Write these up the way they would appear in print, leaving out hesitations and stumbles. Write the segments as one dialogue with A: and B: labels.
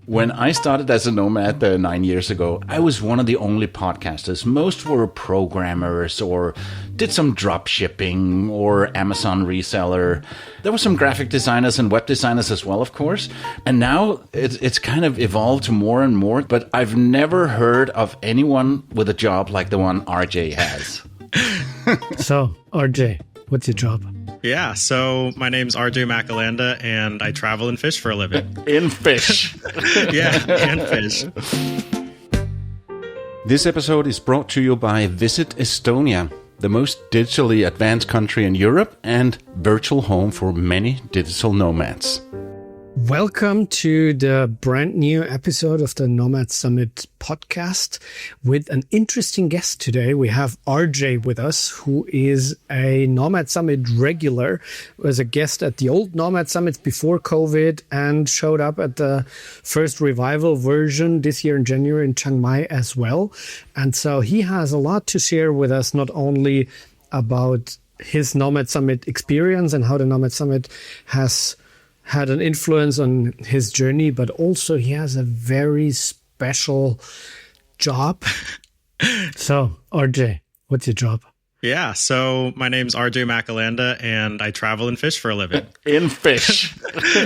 A: When I started as a nomad 9 years ago, I was one of the only podcasters. Most were programmers or did some drop shipping or Amazon reseller. There were some graphic designers and web designers as well, of course. And now it's kind of evolved to more and more, but I've never heard of anyone with a job like the one RJ has.
B: So, RJ, what's your job?
C: Yeah, so my name's RJ Macalanda, and I travel and fish for a living.
A: In fish.
C: Yeah, and fish.
A: This episode is brought to you by Visit Estonia, the most digitally advanced country in Europe and virtual home for many digital nomads.
B: Welcome to the brand new episode of the Nomad Summit podcast with an interesting guest today. We have RJ with us, who is a Nomad Summit regular, was a guest at the old Nomad Summits before COVID and showed up at the first revival version this year in January in Chiang Mai as well. And so he has a lot to share with us, not only about his Nomad Summit experience and how the Nomad Summit has had an influence on his journey, but also he has a very special job. So, RJ, what's your job?
C: Yeah, so my name's RJ Macalanda, and I travel and fish for a living.
A: In fish.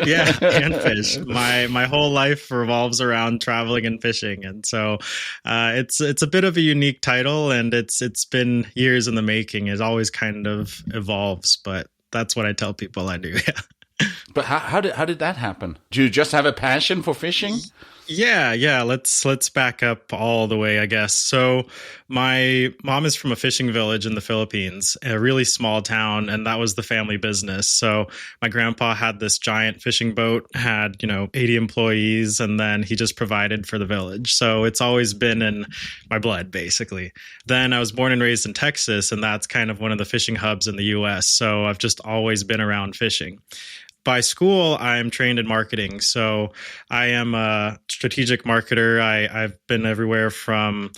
C: Yeah, and fish. My whole life revolves around traveling and fishing, and so it's a bit of a unique title, and it's been years in the making. It always kind of evolves, but that's what I tell people I do. Yeah.
A: But how did that happen? Do you just have a passion for fishing?
C: Yeah. Let's back up all the way, I guess. So my mom is from a fishing village in the Philippines, a really small town, and that was the family business. So my grandpa had this giant fishing boat, had 80 employees, and then he just provided for the village. So it's always been in my blood, basically. Then I was born and raised in Texas, and that's kind of one of the fishing hubs in the U.S. So I've just always been around fishing. By school, I'm trained in marketing. So I am a strategic marketer. I've been everywhere from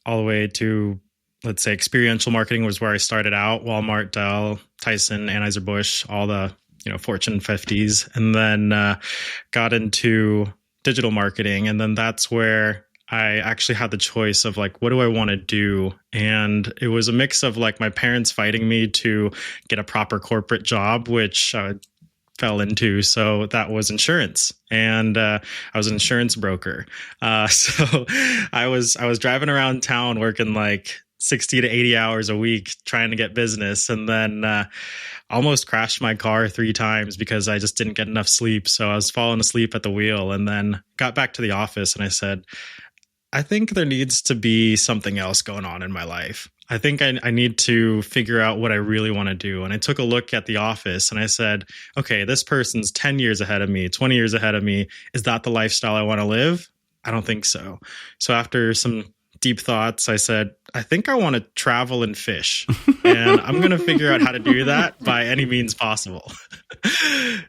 C: all the way to, let's say, experiential marketing was where I started out. Walmart, Dell, Tyson, Anheuser-Busch, all the Fortune 50s. And then got into digital marketing. And then that's where I actually had the choice of what do I want to do? And it was a mix of my parents fighting me to get a proper corporate job, which fell into. So that was insurance. And I was an insurance broker. So I was driving around town working 60 to 80 hours a week trying to get business. And then almost crashed my car 3 times because I just didn't get enough sleep. So I was falling asleep at the wheel, and then got back to the office and I said, I think there needs to be something else going on in my life. I think I need to figure out what I really want to do. And I took a look at the office and I said, okay, this person's 10 years ahead of me, 20 years ahead of me. Is that the lifestyle I want to live? I don't think so. So after some deep thoughts, I said, I think I want to travel and fish. And I'm going to figure out how to do that by any means possible.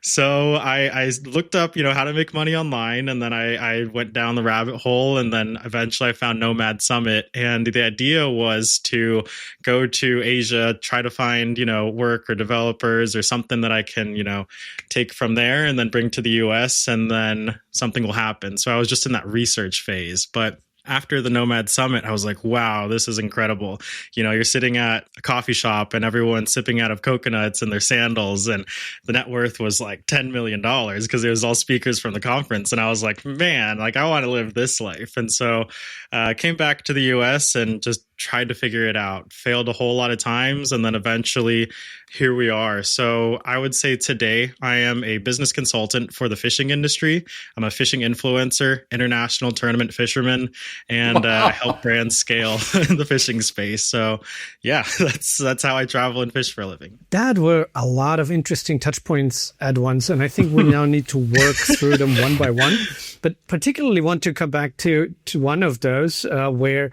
C: So I looked up, how to make money online. And then I went down the rabbit hole. And then eventually I found Nomad Summit. And the idea was to go to Asia, try to find, work or developers or something that I can, take from there and then bring to the US, and then something will happen. So I was just in that research phase. But after the Nomad Summit, I was like, wow, this is incredible. You're sitting at a coffee shop and everyone's sipping out of coconuts and their sandals. And the net worth was $10 million because it was all speakers from the conference. And I was like, man, I want to live this life. And so I came back to the US and just tried to figure it out, failed a whole lot of times. And then eventually here we are. So I would say today I am a business consultant for the fishing industry. I'm a fishing influencer, international tournament fisherman, and I help brands scale in the fishing space. So yeah, that's how I travel and fish for a living.
B: That were a lot of interesting touch points at once. And I think we now need to work through them one by one, but particularly want to come back to one of those where,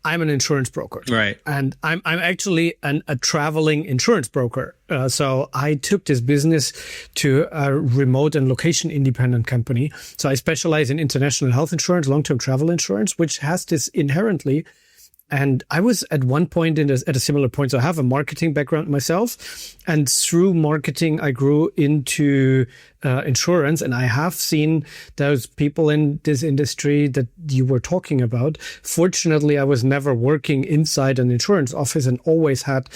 B: I'm an insurance broker,
C: right?
B: And I'm actually a traveling insurance broker. So I took this business to a remote and location independent company. So I specialize in international health insurance, long-term travel insurance, which has this inherently And I was at one point at a similar point. So I have a marketing background myself. And through marketing, I grew into insurance. And I have seen those people in this industry that you were talking about. Fortunately, I was never working inside an insurance office and always had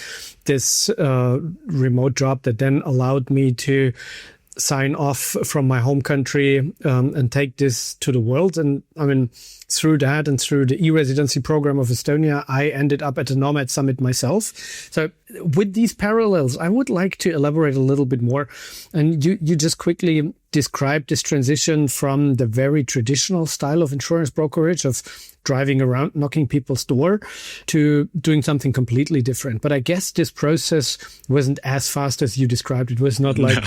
B: this remote job that then allowed me to sign off from my home country and take this to the world. And I mean, through that and through the e-residency program of Estonia, I ended up at the Nomad Summit myself. So with these parallels, I would like to elaborate a little bit more. And you just quickly described this transition from the very traditional style of insurance brokerage of driving around, knocking people's door, to doing something completely different. But I guess this process wasn't as fast as you described. It was not like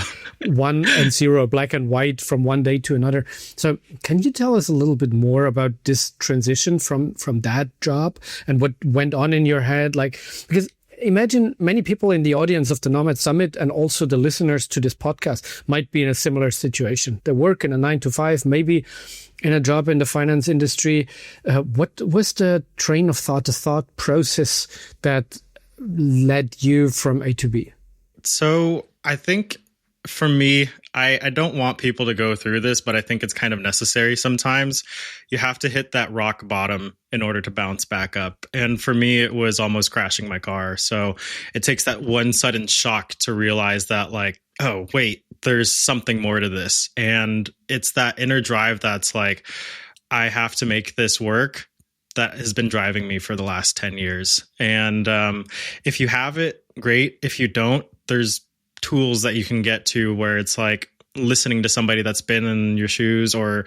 B: 1 and 0, black and white from one day to another. So can you tell us a little bit more about this transition from that job and what went on in your head? Like, because imagine many people in the audience of the Nomad Summit and also the listeners to this podcast might be in a similar situation. They work in a 9 to 5, maybe in a job in the finance industry. What was the train of thought, the thought process that led you from A to B?
C: So I think for me, I don't want people to go through this, but I think it's kind of necessary sometimes. You have to hit that rock bottom in order to bounce back up. And for me, it was almost crashing my car. So it takes that one sudden shock to realize that, like, oh, wait, there's something more to this. And it's that inner drive that's like, I have to make this work, that has been driving me for the last 10 years. And if you have it, great. If you don't, there's tools that you can get to where it's like listening to somebody that's been in your shoes, or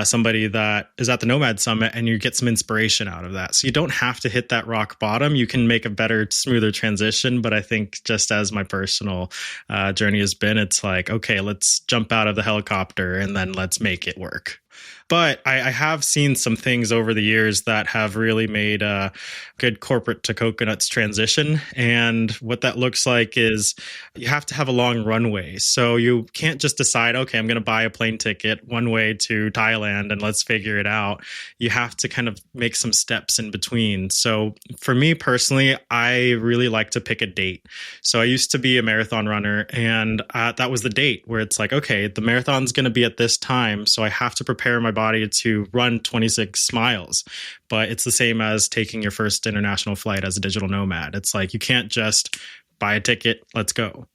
C: somebody that is at the Nomad Summit, and you get some inspiration out of that. So you don't have to hit that rock bottom. You can make a better, smoother transition. But I think just as my personal journey has been, it's like, okay, let's jump out of the helicopter and then let's make it work. But I have seen some things over the years that have really made a good corporate to coconuts transition. And what that looks like is you have to have a long runway. So you can't just decide, okay, I'm going to buy a plane ticket one way to Thailand and let's figure it out. You have to kind of make some steps in between. So for me personally, I really like to pick a date. So I used to be a marathon runner, and that was the date where it's like, okay, the marathon's going to be at this time. So I have to prepare my body to run 26 miles. But it's the same as taking your first international flight as a digital nomad. It's like, you can't just buy a ticket, let's go.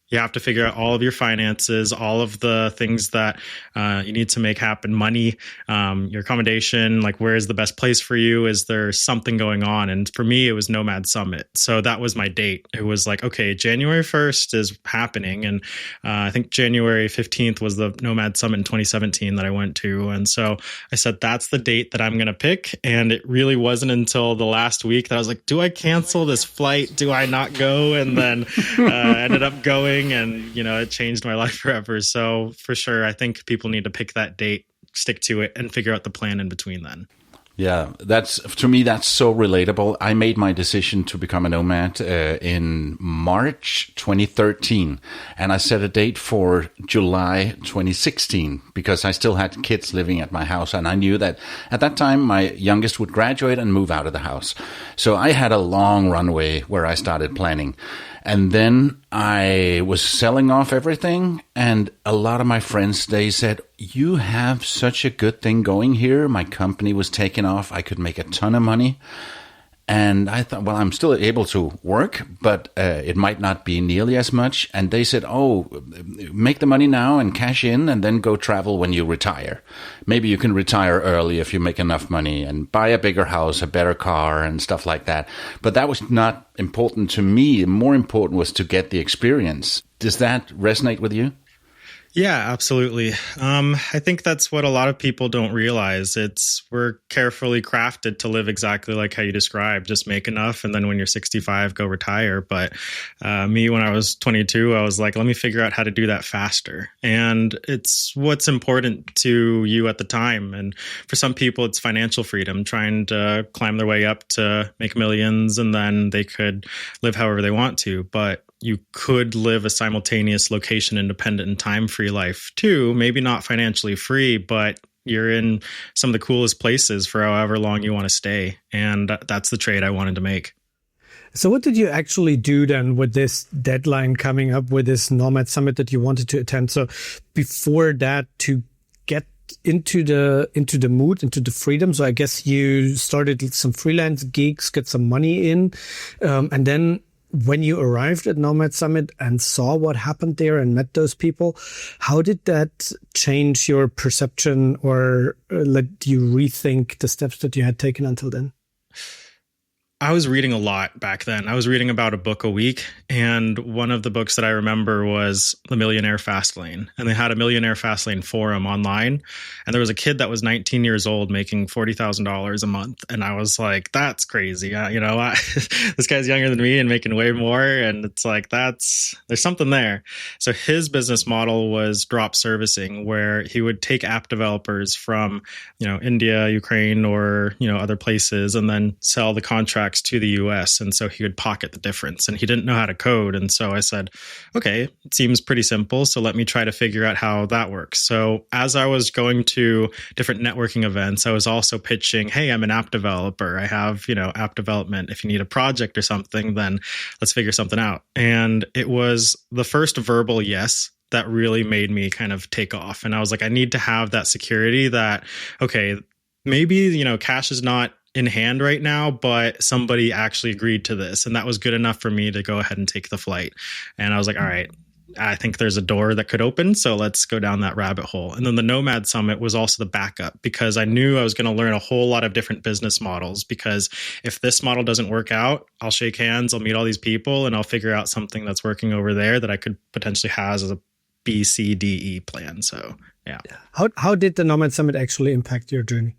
C: You have to figure out all of your finances, all of the things that you need to make happen, money, your accommodation, like where's the best place for you? Is there something going on? And for me, it was Nomad Summit. So that was my date. It was like, okay, January 1st is happening. And I think January 15th was the Nomad Summit in 2017 that I went to. And so I said, that's the date that I'm going to pick. And it really wasn't until the last week that I was like, do I cancel this flight? Do I not go? And then ended up going. And, you know, it changed my life forever. So for sure, I think people need to pick that date, stick to it, and figure out the plan in between then.
A: Yeah, to me, that's so relatable. I made my decision to become a nomad in March 2013, and I set a date for July 2016 because I still had kids living at my house, and I knew that at that time my youngest would graduate and move out of the house. So I had a long runway where I started planning. And then I was selling off everything, and a lot of my friends, they said, you have such a good thing going here. My company was taking off. I could make a ton of money. And I thought, well, I'm still able to work, but it might not be nearly as much. And they said, oh, make the money now and cash in and then go travel when you retire. Maybe you can retire early if you make enough money and buy a bigger house, a better car and stuff like that. But that was not important to me. More important was to get the experience. Does that resonate with you?
C: Yeah, absolutely. I think that's what a lot of people don't realize. We're carefully crafted to live exactly like how you described, just make enough. And then when you're 65, go retire. But me, when I was 22, I was like, let me figure out how to do that faster. And it's what's important to you at the time. And for some people, it's financial freedom, trying to climb their way up to make millions, and then they could live however they want to. But you could live a simultaneous location independent and time free life too. Maybe not financially free, but you're in some of the coolest places for however long you want to stay. And that's the trade I wanted to make.
B: So what did you actually do then with this deadline coming up, with this Nomad Summit that you wanted to attend? So before that, to get into the mood, into the freedom. So I guess you started some freelance gigs, get some money in. And then when you arrived at Nomad Summit and saw what happened there and met those people, how did that change your perception or let you rethink the steps that you had taken until then?
C: I was reading a lot back then. I was reading about a book a week. And one of the books that I remember was The Millionaire Fastlane. And they had a Millionaire Fastlane forum online. And there was a kid that was 19 years old making $40,000 a month. And I was like, that's crazy. This guy's younger than me and making way more. And it's like, there's something there. So his business model was drop servicing, where he would take app developers from, India, Ukraine, or, other places, and then sell the contract to the US. And so he would pocket the difference, and he didn't know how to code. And so I said, okay, it seems pretty simple. So let me try to figure out how that works. So as I was going to different networking events, I was also pitching, hey, I'm an app developer. I have, app development. If you need a project or something, then let's figure something out. And it was the first verbal yes that really made me kind of take off. And I was like, I need to have that security that, okay, maybe, cash is not in hand right now, but somebody actually agreed to this. And that was good enough for me to go ahead and take the flight. And I was like, all right, I think there's a door that could open. So let's go down that rabbit hole. And then the Nomad Summit was also the backup, because I knew I was going to learn a whole lot of different business models. Because if this model doesn't work out, I'll shake hands, I'll meet all these people, and I'll figure out something that's working over there that I could potentially have as a B, C, D, E plan. So, yeah.
B: How did the Nomad Summit actually impact your journey?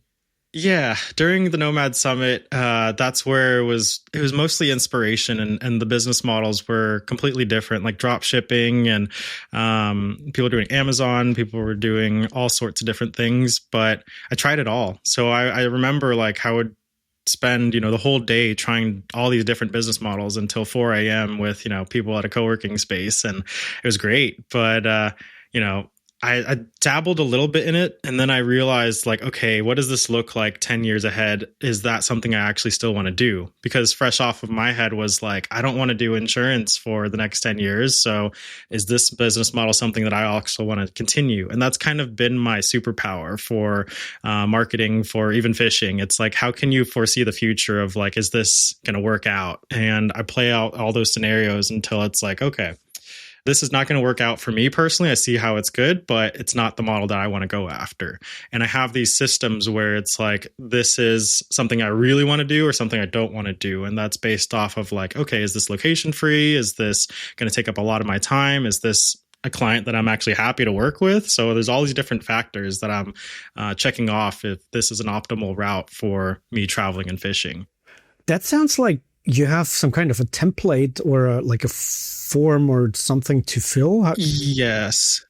C: Yeah, during the Nomad Summit, that's where it was mostly inspiration, and the business models were completely different, like drop shipping, and people were doing Amazon, people were doing all sorts of different things, but I tried it all. So I remember like I would spend, the whole day trying all these different business models until 4 a.m. with, people at a co-working space, and it was great. But, I dabbled a little bit in it, and then I realized like, okay, what does this look like 10 years ahead? Is that something I actually still want to do? Because fresh off of my head was like, I don't want to do insurance for the next 10 years. So is this business model something that I also want to continue? And that's kind of been my superpower for marketing, for even fishing. It's like, how can you foresee the future of like, is this going to work out? And I play out all those scenarios until it's like, okay, this is not going to work out for me personally. I see how it's good, but it's not the model that I want to go after. And I have these systems where it's like, this is something I really want to do or something I don't want to do. And that's based off of like, okay, is this location free? Is this going to take up a lot of my time? Is this a client that I'm actually happy to work with? So there's all these different factors that I'm checking off if this is an optimal route for me traveling and fishing.
B: That sounds like you have some kind of a template or like a form or something to fill?
C: Yes.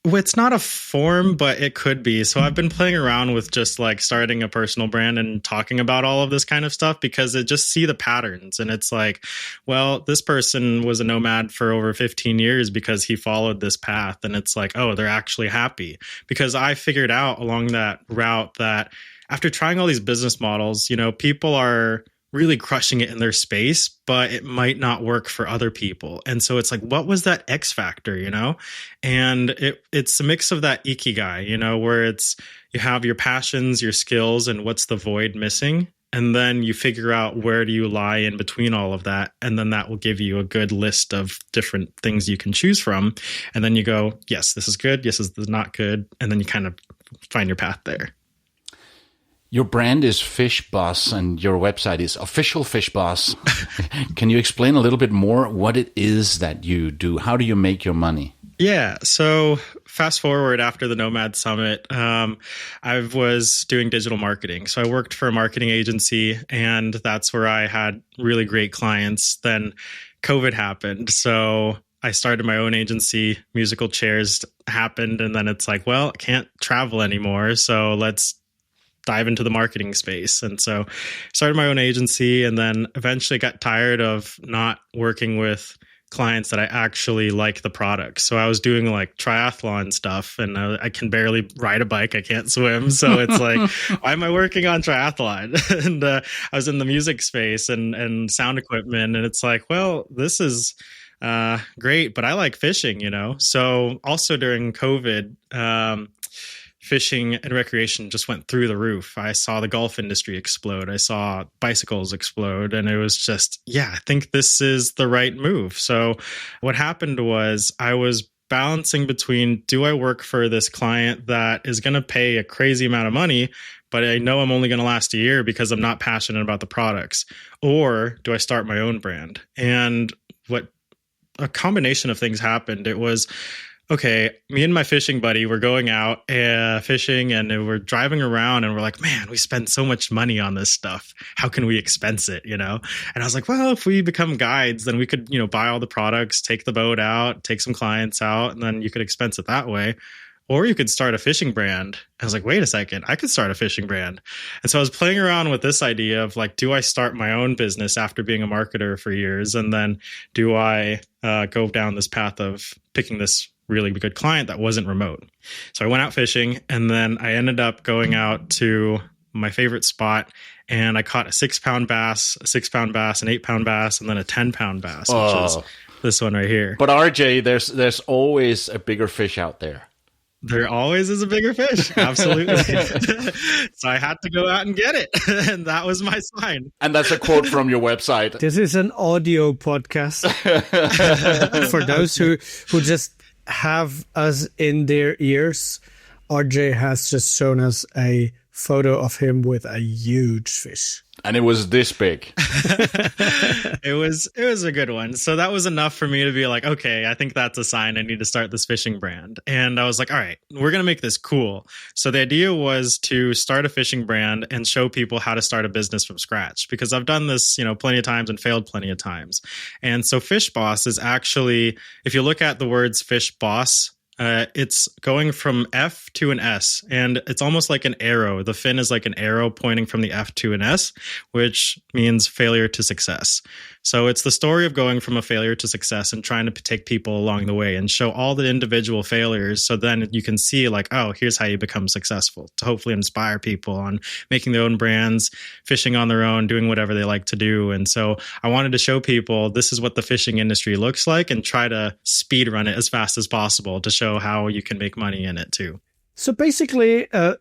C: Well, it's not a form, but it could be. So I've been playing around with just like starting a personal brand and talking about all of this kind of stuff, because it just see the patterns. And it's like, well, this person was a nomad for over 15 years because he followed this path. And it's like, oh, they're actually happy. Because I figured out along that route that after trying all these business models, people are really crushing it in their space, but it might not work for other people. And so it's like, what was that X factor, And it's a mix of that ikigai, where it's you have your passions, your skills, and what's the void missing. And then you figure out where do you lie in between all of that. And then that will give you a good list of different things you can choose from. And then you go, yes, this is good. Yes, this is not good. And then you kind of find your path there.
A: Your brand is Fish Boss and your website is Official Fish Boss. Can you explain a little bit more what it is that you do? How do you make your money?
C: Yeah. So fast forward after the Nomad Summit, I was doing digital marketing. So I worked for a marketing agency, and that's where I had really great clients. Then COVID happened. So I started my own agency, Musical Chairs happened. And then it's like, well, I can't travel anymore. So let's dive into the marketing space. And so started my own agency, and then eventually got tired of not working with clients that I actually like the product. So I was doing like triathlon stuff, and I can barely ride a bike. I can't swim. So it's like, why am I working on triathlon? And I was in the music space and sound equipment. And it's like, well, this is great, but I like fishing, So also during COVID, fishing and recreation just went through the roof. I saw the golf industry explode. I saw bicycles explode. And it was just, I think this is the right move. So what happened was I was balancing between, do I work for this client that is going to pay a crazy amount of money, but I know I'm only going to last a year because I'm not passionate about the products? Or do I start my own brand? And what a combination of things happened. It was, okay, me and my fishing buddy were going out fishing, and we're driving around, and we're like, man, we spend so much money on this stuff. How can we expense it, And I was like, well, if we become guides, then we could, buy all the products, take the boat out, take some clients out, and then you could expense it that way. Or you could start a fishing brand. I was like, wait a second, I could start a fishing brand. And so I was playing around with this idea of like, do I start my own business after being a marketer for years? And then do I go down this path of picking this really good client that wasn't remote? So I went out fishing, and then I ended up going out to my favorite spot, and I caught a 6-pound bass, a 6-pound bass, an 8-pound bass, and then a 10-pound bass, which is this one right here.
A: But RJ, there's always a bigger fish out there.
C: There always is a bigger fish. Absolutely. So I had to go out and get it. And that was my sign.
A: And that's a quote from your website.
B: This is an audio podcast. For those who just have us in their ears, RJ has just shown us a photo of him with a huge fish.
A: And it was this big.
C: It was a good one. So that was enough for me to be like, okay, I think that's a sign I need to start this fishing brand. And I was like, all right, we're going to make this cool. So the idea was to start a fishing brand and show people how to start a business from scratch, because I've done this, plenty of times and failed plenty of times. And so Fish Boss is actually, if you look at the words Fish Boss, it's going from F to an S, and it's almost like an arrow. The fin is like an arrow pointing from the F to an S, which means failure to success. So it's the story of going from a failure to success and trying to take people along the way and show all the individual failures. So then you can see like, oh, here's how you become successful, to hopefully inspire people on making their own brands, fishing on their own, doing whatever they like to do. And so I wanted to show people this is what the fishing industry looks like, and try to speed run it as fast as possible to show how you can make money in it too.
B: So basically a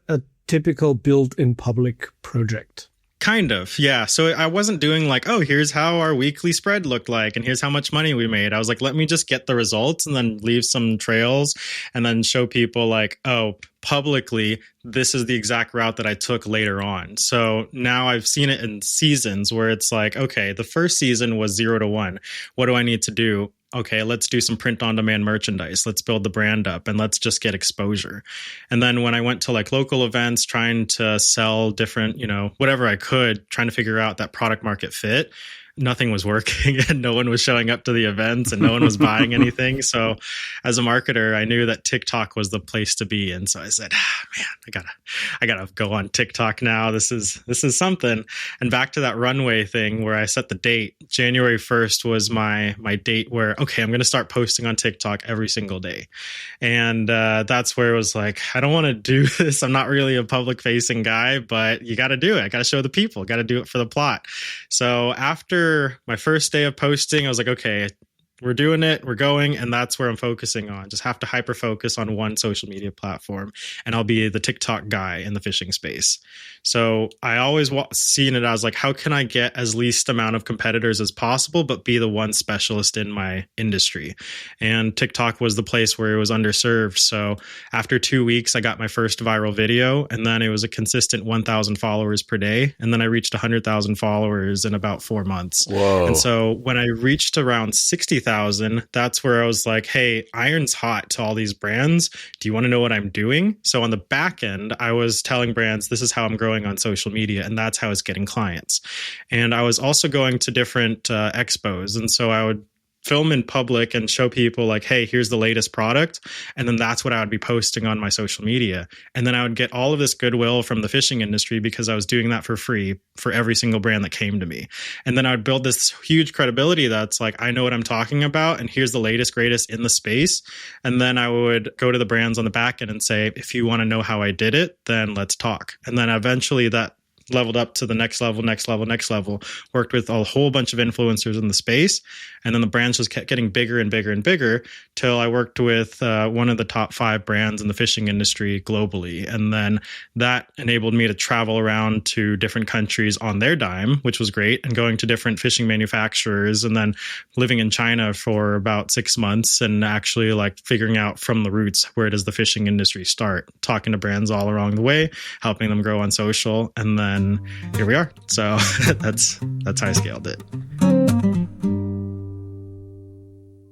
B: typical build in public project.
C: Kind of, yeah. So I wasn't doing like, oh, here's how our weekly spread looked like, and here's how much money we made. I was like, let me just get the results and then leave some trails, and then show people like, oh, publicly, this is the exact route that I took later on. So now I've seen it in seasons where it's like, okay, the first season was 0 to 1. What do I need to do? Okay, let's do some print on demand merchandise. Let's build the brand up, and let's just get exposure. And then when I went to like local events, trying to sell different, whatever I could, trying to figure out that product market fit, nothing was working, and no one was showing up to the events, and no one was buying anything. So as a marketer, I knew that TikTok was the place to be. And so I said, man, I gotta go on TikTok now. This is something. And back to that runway thing where I set the date, January 1st was my date where, okay, I'm going to start posting on TikTok every single day. And that's where it was like, I don't want to do this. I'm not really a public facing guy, but you got to do it. I got to show the people, got to do it for the plot. So after my first day of posting, I was like, okay, we're doing it, we're going, and that's where I'm focusing on. Just have to hyper focus on one social media platform, and I'll be the TikTok guy in the fishing space. So I always seen it as like, how can I get as least amount of competitors as possible, but be the one specialist in my industry? And TikTok was the place where it was underserved. So after 2 weeks, I got my first viral video, and then it was a consistent 1,000 followers per day. And then I reached 100,000 followers in about 4 months.
A: Whoa.
C: And so when I reached around 60,000, that's where I was like, hey, iron's hot to all these brands. Do you want to know what I'm doing? So on the back end, I was telling brands, this is how I'm growing on social media. And that's how it's getting clients. And I was also going to different expos. And so I would film in public and show people like, hey, here's the latest product. And then that's what I would be posting on my social media. And then I would get all of this goodwill from the fishing industry because I was doing that for free for every single brand that came to me. And then I would build this huge credibility that's like, I know what I'm talking about. And here's the latest, greatest in the space. And then I would go to the brands on the back end and say, if you want to know how I did it, then let's talk. And then eventually that leveled up to the next level, worked with a whole bunch of influencers in the space. And then the brands just kept getting bigger and bigger and bigger till I worked with one of the top 5 brands in the fishing industry globally. And then that enabled me to travel around to different countries on their dime, which was great, and going to different fishing manufacturers, and then living in China for about 6 months and actually like figuring out from the roots, where does the fishing industry start, talking to brands all along the way, helping them grow on social. And then here we are. So that's how I scaled it.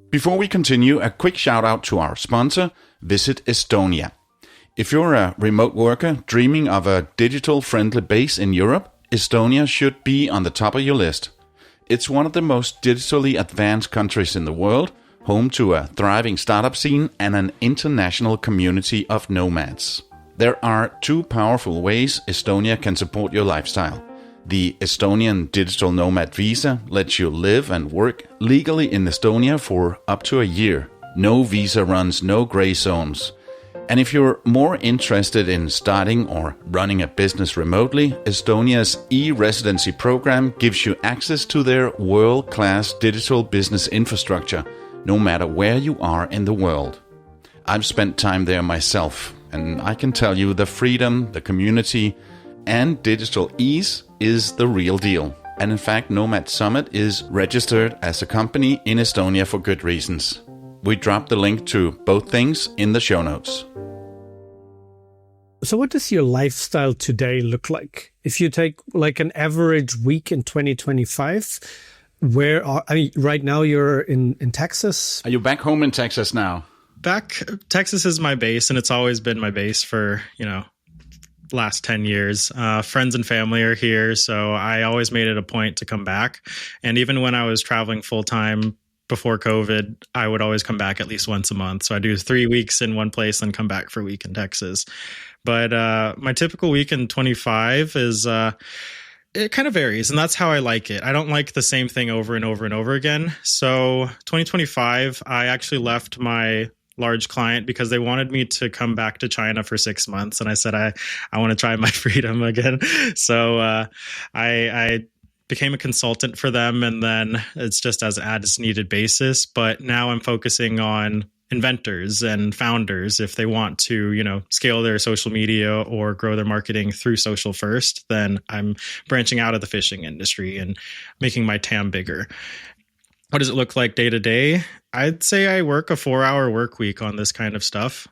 A: Before we continue, a quick shout out to our sponsor, Visit Estonia. If you're a remote worker dreaming of a digital-friendly base in Europe, Estonia should be on the top of your list. It's one of the most digitally advanced countries in the world, home to a thriving startup scene and an international community of nomads. There are 2 powerful ways Estonia can support your lifestyle. The Estonian Digital Nomad Visa lets you live and work legally in Estonia for up to a year. No visa runs, no gray zones. And if you're more interested in starting or running a business remotely, Estonia's e-residency program gives you access to their world-class digital business infrastructure, no matter where you are in the world. I've spent time there myself, and I can tell you the freedom, the community, and digital ease is the real deal. And in fact, Nomad Summit is registered as a company in Estonia for good reasons. We dropped the link to both things in the show notes.
B: So what does your lifestyle today look like? If you take like an average week in 2025, right now you're in Texas?
A: Are you back home in Texas now?
C: Texas is my base, and it's always been my base for, last 10 years. Friends and family are here, so I always made it a point to come back. And even when I was traveling full time before COVID, I would always come back at least once a month. So I do 3 weeks in one place and come back for a week in Texas. But my typical week in 25 is it kind of varies, and that's how I like it. I don't like the same thing over and over and over again. So 2025, I actually left my large client because they wanted me to come back to China for 6 months. And I said, I want to try my freedom again. So I became a consultant for them. And then it's just as needed basis. But now I'm focusing on inventors and founders. If they want to, scale their social media or grow their marketing through social first, then I'm branching out of the fishing industry and making my TAM bigger. What does it look like day to day? I'd say I work a 4-hour work week on this kind of stuff.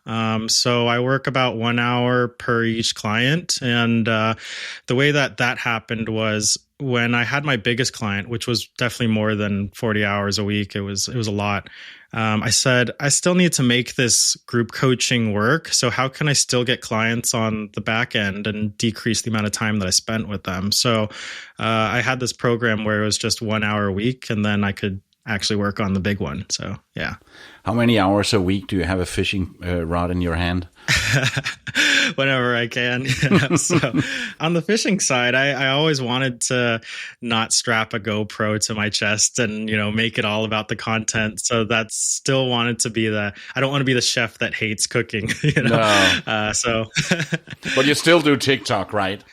C: So I work about 1 hour per each client. And the way that happened was when I had my biggest client, which was definitely more than 40 hours a week. It was a lot. I said, I still need to make this group coaching work. So how can I still get clients on the back end and decrease the amount of time that I spent with them? So I had this program where it was just 1 hour a week, and then I could actually work on the big one. So, yeah.
A: How many hours a week do you have a fishing rod in your hand?
C: Whenever I can. So on the fishing side, I always wanted to not strap a GoPro to my chest and, make it all about the content. So that's still wanted to be I don't want to be the chef that hates cooking,
A: No. But you still do TikTok, right?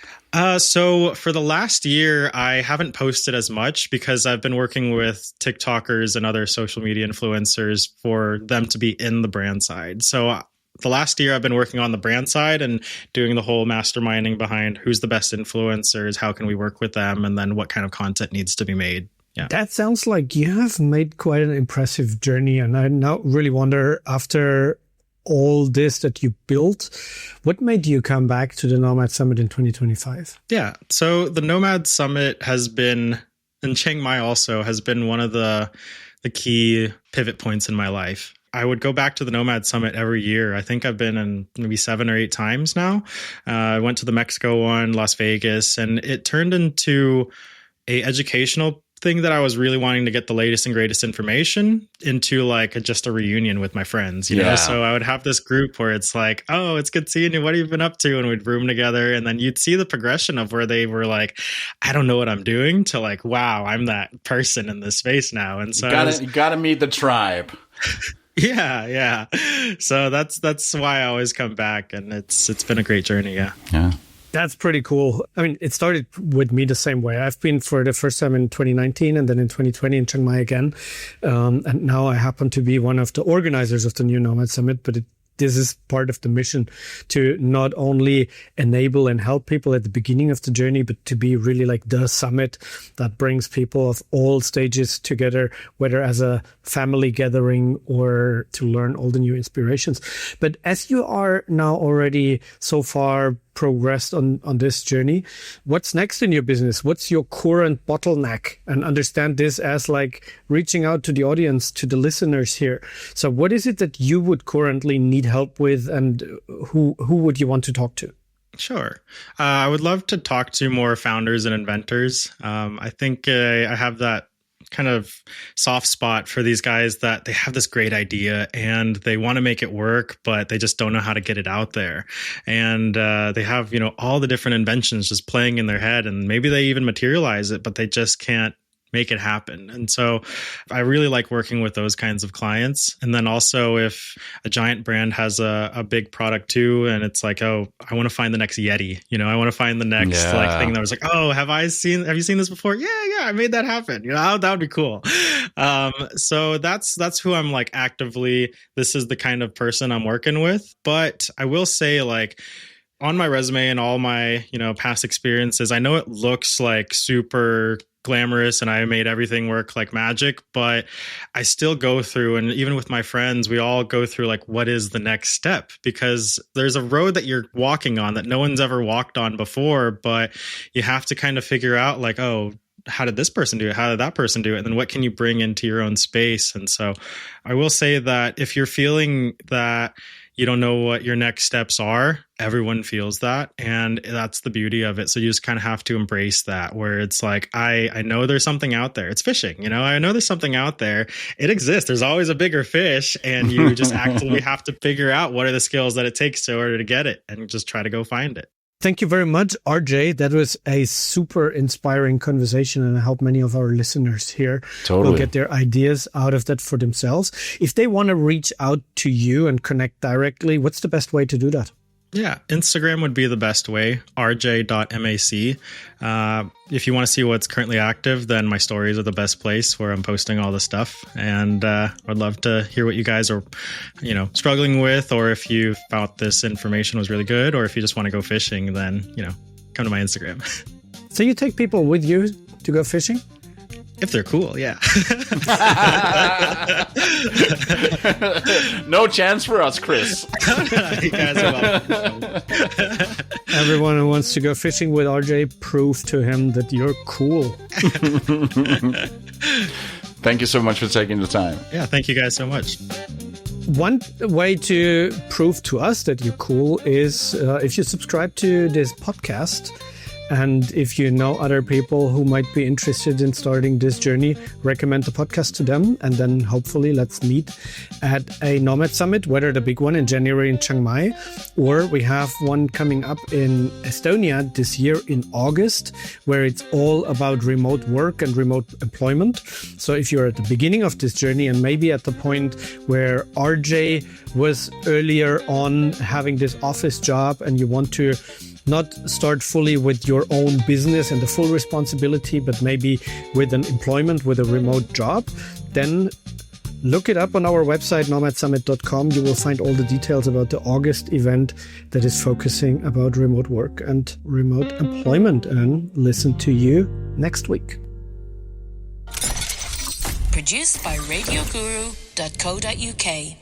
C: So for the last year, I haven't posted as much because I've been working with TikTokers and other social media influencers for them to be in the brand side. So the last year I've been working on the brand side and doing the whole masterminding behind who's the best influencers, how can we work with them, and then what kind of content needs to be made. Yeah.
B: That sounds like you have made quite an impressive journey. And I now really wonder, after all this that you built, what made you come back to the Nomad Summit in 2025?
C: Yeah. So the Nomad Summit has been, and Chiang Mai also has been one of the key pivot points in my life. I would go back to the Nomad Summit every year. I think I've been in maybe 7 or 8 times now. I went to the Mexico one, Las Vegas, and it turned into a educational thing that I was really wanting to get the latest and greatest information into, like just a reunion with my friends, you know? So I would have this group where it's like, oh, it's good seeing you. What have you been up to? And we'd room together. And then you'd see the progression of where they were like, I don't know what I'm doing, to like, wow, I'm that person in this space now. And so
A: you gotta meet the tribe.
C: Yeah. So that's why I always come back, and it's been a great journey. Yeah.
B: That's pretty cool. I mean, it started with me the same way. I've been for the first time in 2019 and then in 2020 in Chiang Mai again. And now I happen to be one of the organizers of the New Nomad Summit, but this is part of the mission to not only enable and help people at the beginning of the journey, but to be really like the summit that brings people of all stages together, whether as a family gathering or to learn all the new inspirations. But as you are now already so far progressed on this journey, what's next in your business? What's your current bottleneck? And understand this as like reaching out to the audience, to the listeners here. So what is it that you would currently need help with, and who would you want to talk to?
C: Sure. I would love to talk to more founders and inventors. I think I have that kind of soft spot for these guys that they have this great idea and they want to make it work, but they just don't know how to get it out there. And they have, all the different inventions just playing in their head, and maybe they even materialize it, but they just can't make it happen. And so I really like working with those kinds of clients. And then also if a giant brand has a big product too, and it's like, oh, I want to find the next Yeti, I want to find the next thing that was like, oh, have you seen this before? Yeah, I made that happen. That would be cool. So that's who I'm like actively, this is the kind of person I'm working with. But I will say, like, on my resume and all my, past experiences, I know it looks like super glamorous and I made everything work like magic, but I still go through, and even with my friends, we all go through like, what is the next step? Because there's a road that you're walking on that no one's ever walked on before, but you have to kind of figure out like, oh, how did this person do it? How did that person do it? And then what can you bring into your own space? And so I will say that if you're feeling that you don't know what your next steps are, everyone feels that. And that's the beauty of it. So you just kind of have to embrace that, where it's like, I know there's something out there. It's fishing, I know there's something out there. It exists. There's always a bigger fish. And you just actively have to figure out what are the skills that it takes in order to get it, and just try to go find it.
B: Thank you very much, RJ. That was a super inspiring conversation, and I hope many of our listeners here will get their ideas out of that for themselves. If they want to reach out to you and connect directly, what's the best way to do that?
C: Yeah, Instagram would be the best way, rj.mac. If you want to see what's currently active, then my stories are the best place where I'm posting all the stuff. And I'd love to hear what you guys are, struggling with, or if you thought this information was really good, or if you just want to go fishing, then, come to my Instagram.
B: So you take people with you to go fishing?
C: If they're cool, yeah.
A: No chance for us, Chris.
C: You guys are welcome.
B: Everyone who wants to go fishing with RJ, prove to him that you're cool.
A: Thank you so much for taking the time.
C: Yeah, thank you guys so much.
B: One way to prove to us that you're cool is if you subscribe to this podcast. And if you know other people who might be interested in starting this journey, recommend the podcast to them. And then hopefully let's meet at a Nomad Summit, whether the big one in January in Chiang Mai, or we have one coming up in Estonia this year in August, where it's all about remote work and remote employment. So if you're at the beginning of this journey and maybe at the point where RJ was earlier on having this office job, and you want to not start fully with your own business and the full responsibility, but maybe with an employment, with a remote job, then look it up on our website, nomadsummit.com. You will find all the details about the August event that is focusing about remote work and remote employment. And listen to you next week.
D: Produced by radioguru.co.uk.